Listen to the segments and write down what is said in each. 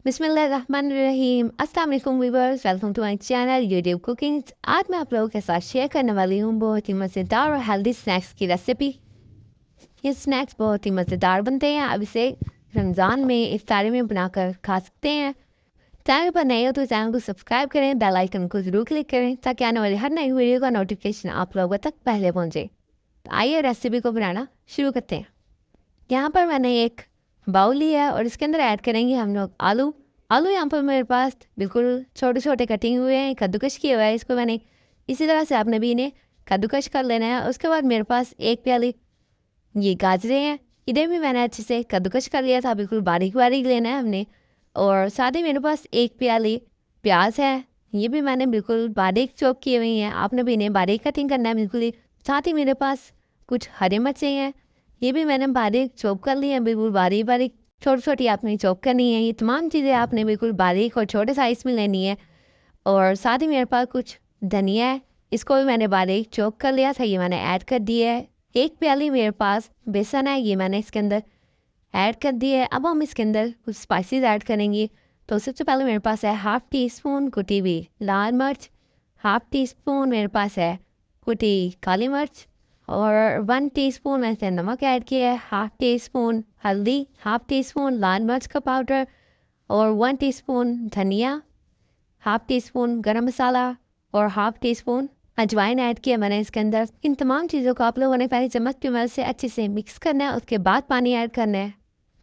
बिस्मिल्लाहिर्रहमानिर्रहीम। अस्सलाम वालेकुम viewers, welcome to my channel YouTube cookings. आज मैं आप लोगों के साथ शेयर करने वाली हूँ बहुत ही मज़ेदार और हेल्दी स्नैक्स की रेसिपी। ये स्नैक्स बहुत ही मज़ेदार बनते हैं। अब इसे रमज़ान में इफ्तारी में बनाकर खा सकते हैं। चैनल पर नए हो तो चैनल को सब्सक्राइब करें, बेल आइकन को ज़रूर क्लिक करें ताकि आने वाली हर नई वीडियो का नोटिफिकेशन आप लोगों तक पहले पहुँचे। तो आइए रेसिपी को बनाना शुरू करते हैं। यहाँ पर मैंने एक बाउल लिया है और इसके अंदर ऐड करेंगे हम लोग आलू। आलू यहाँ पर मेरे पास बिल्कुल छोटे छोटे कटिंग हुए हैं, कद्दूकश किए हुए हैं। इसको मैंने इसी तरह से आपने भी इन्हें कद्दूकश कर लेना है। उसके बाद मेरे पास एक प्याली ये गाजरें हैं, इन्हें भी मैंने अच्छे से कद्दूकश कर लिया था, बिल्कुल बारीक बारीक लेना है हमने। और साथ ही मेरे पास एक प्याली प्याज है, ये भी मैंने बिल्कुल बारीक चॉप की हुई हैं। आपने भी इन्हें बारीक कटिंग करना है बिल्कुल ही। साथ ही मेरे पास कुछ हरी मिर्चें हैं, ये भी मैंने बारीक चॉप कर ली है, बिल्कुल बारीक बारीक छोटी छोटी आपने चॉप करनी है। ये तमाम चीज़ें आपने बिल्कुल बारीक और छोटे साइज़ में लेनी है। और साथ ही मेरे पास कुछ धनिया है, इसको भी मैंने बारीक चॉप कर लिया था, ये मैंने ऐड कर दिया है। एक प्याली मेरे पास बेसन है, ये मैंने इसके अंदर ऐड कर दिया है। अब हम इसके अंदर कुछ स्पाइसेस ऐड करेंगे। तो सबसे पहले मेरे पास है हाफ़ टी स्पून कुटी हुई लाल मिर्च, हाफ़ टी स्पून मेरे पास है कुटी काली मिर्च, और 1 टीस्पून मैंने नमक ऐड किया है, हाफ़ टी स्पून हल्दी, हाफ़ टी स्पून लाल मिर्च का पाउडर, और 1 टीस्पून धनिया, हाफ़ टी स्पून गरम मसाला, और हाफ़ टी स्पून अजवाइन ऐड किया मैंने इसके अंदर। इन तमाम चीज़ों को आप लोगों ने पहले चम्मच की मदद से अच्छे से मिक्स करना है, उसके बाद पानी ऐड करना है।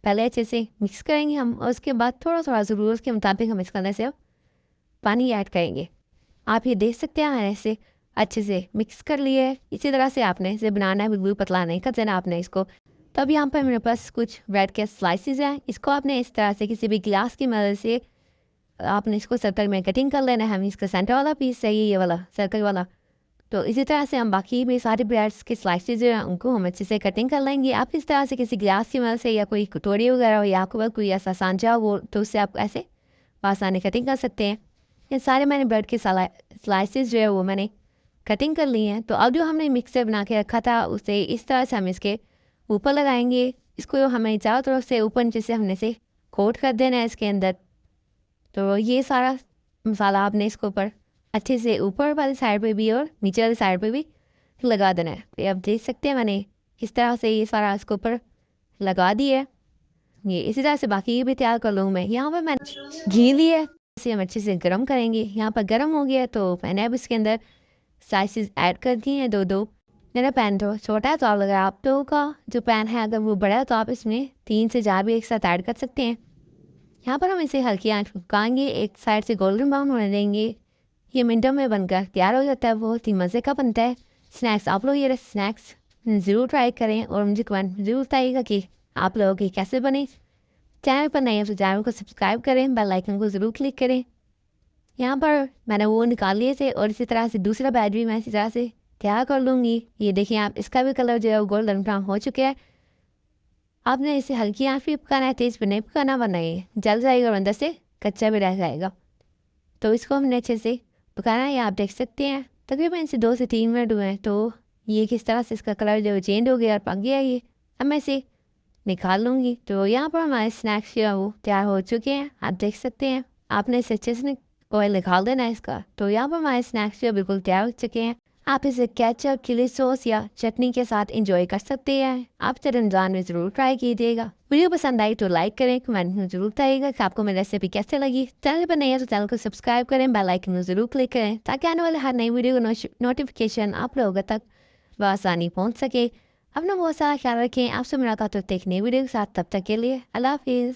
पहले अच्छे से मिक्स करेंगे हम और उसके बाद थोड़ा थोड़ा ज़रूरत के मुताबिक हम इसके अंदर से पानी ऐड करेंगे। आप ये देख सकते हैं ऐसे अच्छे से मिक्स कर लिए। इसी तरह से आपने इसे बनाना है, बिल्कुल पतला नहीं कर देना आपने इसको। तब यहाँ पर मेरे पास कुछ ब्रेड के स्लाइसेस हैं, इसको आपने इस तरह से किसी भी गिलास की मदद से आपने इसको सर्कल में कटिंग कर लेना है। हमें इसका सेंटर वाला पीस चाहिए, ये वाला सर्कल वाला। तो इसी तरह से हम बाकी भी सारे ब्रेड्स के स्लाइसेस जो हैं उनको हम अच्छे से कटिंग कर लेंगे। आप इस तरह से किसी गिलास की मदद से या कोई कटोरी वगैरह हो या आपके पास कोई ऐसा सांचा हो तो उससे आप ऐसे आसानी कटिंग कर सकते हैं। ये सारे मैंने ब्रेड के स्लाइसेस जो है वो मैंने कटिंग कर ली हैं। तो अब जो हमने मिक्सर बना के रखा था उसे इस तरह से हम इसके ऊपर लगाएंगे। इसको हमें चारों तरफ से ऊपर नीचे से हमने से कोट कर देना है इसके अंदर। तो ये सारा मसाला आपने इसके ऊपर अच्छे से ऊपर वाली साइड पे भी और नीचे वाली साइड पे भी लगा देना है। तो आप देख सकते हैं मैंने इस तरह से ये सारा इसके ऊपर लगा दिया है। ये इसी तरह से बाकी ये भी तैयार कर लूँ मैं। यहाँ पर मैंने घी लिया है, इसे हम अच्छे से गर्म करेंगे। यहाँ पर गर्म हो गया तो मैंने अब इसके अंदर स्लाइसेस ऐड कर दिए हैं, दो दो। मेरा पैन तो छोटा है तो आप अगर आप लोगों का जो पैन है अगर वो बड़ा है तो आप इसमें 3 से 4 भी एक साथ ऐड कर सकते हैं। यहाँ पर हम इसे हल्की आंच पर पकाएंगे, एक साइड से गोल्डन ब्राउन होने देंगे। ये मिनटों में बनकर तैयार हो जाता है, बहुत ही मज़े का बनता है स्नैक्स। आप लोग ये स्नैक्स ज़रूर ट्राई करें और मुझे कमेंट ज़रूर बताइएगा कि आप लोगों की कैसे बने। चैनल पर नए हैं तो चैनल को सब्सक्राइब करें, बेल आइकन को ज़रूर क्लिक करें। यहाँ पर मैंने वो निकाल लिए थे और इसी तरह से दूसरा बैच भी मैं इसी तरह से तैयार कर लूँगी। ये देखिए आप, इसका भी कलर जो है वो गोल्डन ब्राउन हो चुका है। आपने इसे हल्की आंच पे पकाना है, तेज़ पे नहीं पकाना वरना ये जल जाएगा और अंदर से कच्चा भी रह जाएगा। तो इसको हमने अच्छे से पकाना है। आप देख सकते हैं तकरीबन इसे 2 से 3 मिनट हुए हैं। तो ये किस तरह से इसका कलर जो चेंज हो गया और पक गया ये। अब मैं इसे निकाल लूँगी। तो यहाँ पर हमारे स्नैक्स जो है वो तैयार हो चुके हैं, आप देख सकते हैं। आपने इसे अच्छे से ऑयल निकाल देना है इसका। तो यहाँ पर हमारे स्नैक्स जो बिल्कुल तैयार हो चुके हैं। आप इसे केचप, चिली सॉस या चटनी के साथ इंजॉय कर सकते हैं। आप इसे रमज़ान में ज़रूर ट्राई कीजिएगा। वीडियो पसंद आई तो लाइक करें, कमेंट में ज़रूर बताइएगा कि आपको मेरी रेसिपी कैसे लगी। चैनल पर नए हैं तो चैनल को सब्सक्राइब करें, बेल आइकन में ज़रूर क्लिक करें ताकि आने वाले हर नई वीडियो का नोटिफिकेशन आप लोगों तक बआसानी पहुँच सके। अपना बहुत सारा ख्याल रखें। आपसे मुलाकात होती है एक नई वीडियो के साथ, तब तक के लिए अल्लाह हाफिज़।